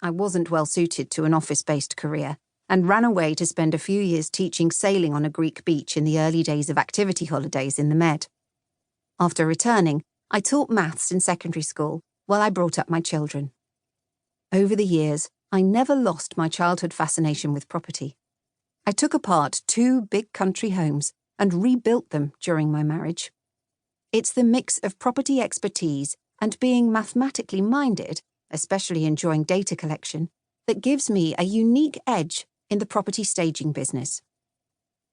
I wasn't well suited to an office-based career and ran away to spend a few years teaching sailing on a Greek beach in the early days of activity holidays in the Med. After returning, I taught maths in secondary school while I brought up my children. Over the years, I never lost my childhood fascination with property. I took apart 2 big country homes and rebuilt them during my marriage. It's the mix of property expertise and being mathematically minded, especially enjoying data collection, that gives me a unique edge in the property staging business.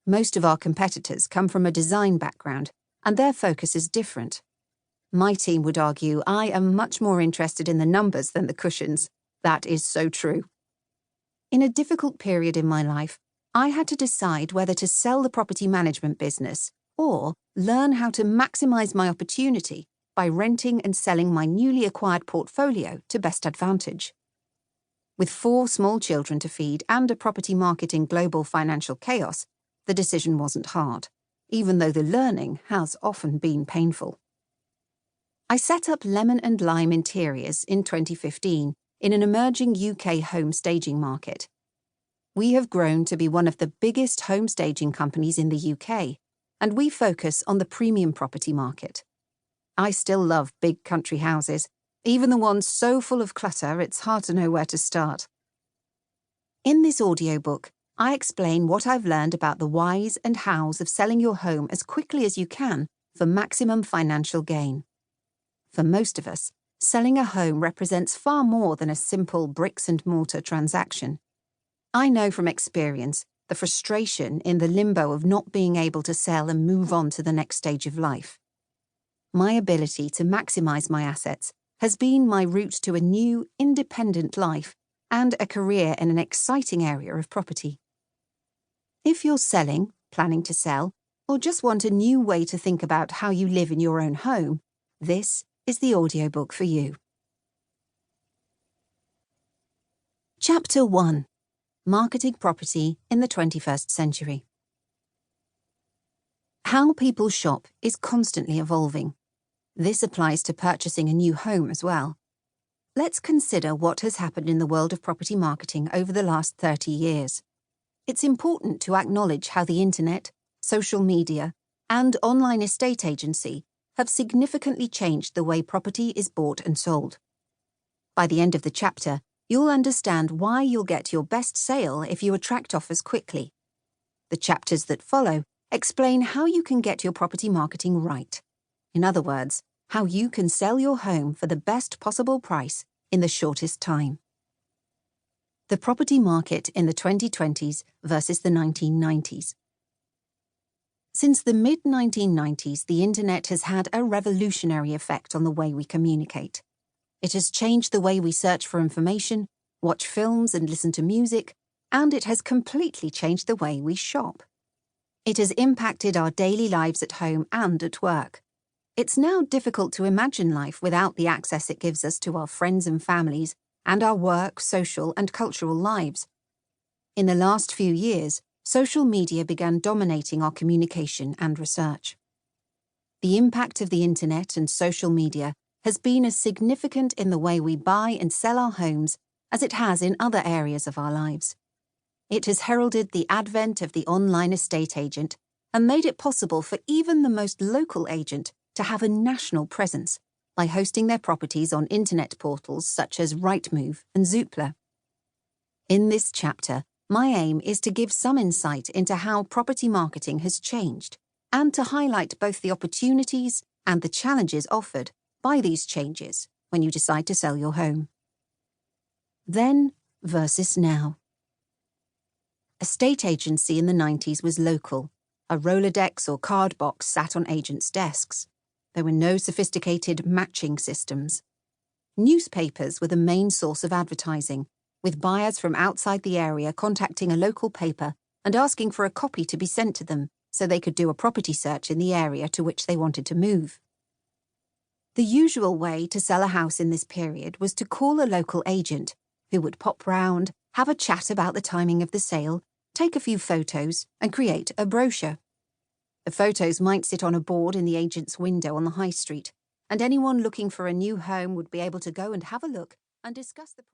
Most of our competitors come from a design background, and their focus is different. My team would argue I am much more interested in the numbers than the cushions. That is so true. In a difficult period in my life, I had to decide whether to sell the property management business or learn how to maximize my opportunity by renting and selling my newly acquired portfolio to best advantage. With 4 small children to feed and a property market in global financial chaos, the decision wasn't hard, even though the learning has often been painful. I set up Lemon and Lime Interiors in 2015 in an emerging UK home staging market. We have grown to be one of the biggest home staging companies in the UK, and we focus on the premium property market. I still love big country houses, even the ones so full of clutter it's hard to know where to start. In this audiobook, I explain what I've learned about the whys and hows of selling your home as quickly as you can for maximum financial gain. For most of us, selling a home represents far more than a simple bricks and mortar transaction. I know from experience the frustration in the limbo of not being able to sell and move on to the next stage of life. My ability to maximize my assets has been my route to a new, independent life and a career in an exciting area of property. If you're selling, planning to sell, or just want a new way to think about how you live in your own home, this is the audiobook for you. Chapter 1. Marketing Property in the 21st Century. How people shop is constantly evolving. This applies to purchasing a new home as well. Let's consider what has happened in the world of property marketing over the last 30 years. It's important to acknowledge how the internet, social media, and online estate agency have significantly changed the way property is bought and sold. By the end of the chapter, you'll understand why you'll get your best sale if you attract offers quickly. The chapters that follow explain how you can get your property marketing right. In other words, how you can sell your home for the best possible price in the shortest time. The property market in the 2020s versus the 1990s. Since the mid-1990s, the internet has had a revolutionary effect on the way we communicate. It has changed the way we search for information, watch films and listen to music, and it has completely changed the way we shop. It has impacted our daily lives at home and at work. It's now difficult to imagine life without the access it gives us to our friends and families and our work, social and cultural lives. In the last few years, social media began dominating our communication and research. The impact of the internet and social media has been as significant in the way we buy and sell our homes as it has in other areas of our lives. It has heralded the advent of the online estate agent and made it possible for even the most local agent to have a national presence by hosting their properties on internet portals such as Rightmove and Zoopla. In this chapter, my aim is to give some insight into how property marketing has changed and to highlight both the opportunities and the challenges offered by these changes when you decide to sell your home. Then versus now. Estate agency in the 90s was local. A Rolodex or card box sat on agents' desks. There were no sophisticated matching systems. Newspapers were the main source of advertising, with buyers from outside the area contacting a local paper and asking for a copy to be sent to them so they could do a property search in the area to which they wanted to move. The usual way to sell a house in this period was to call a local agent, who would pop round, have a chat about the timing of the sale, take a few photos, and create a brochure. The photos might sit on a board in the agent's window on the high street, and anyone looking for a new home would be able to go and have a look and discuss the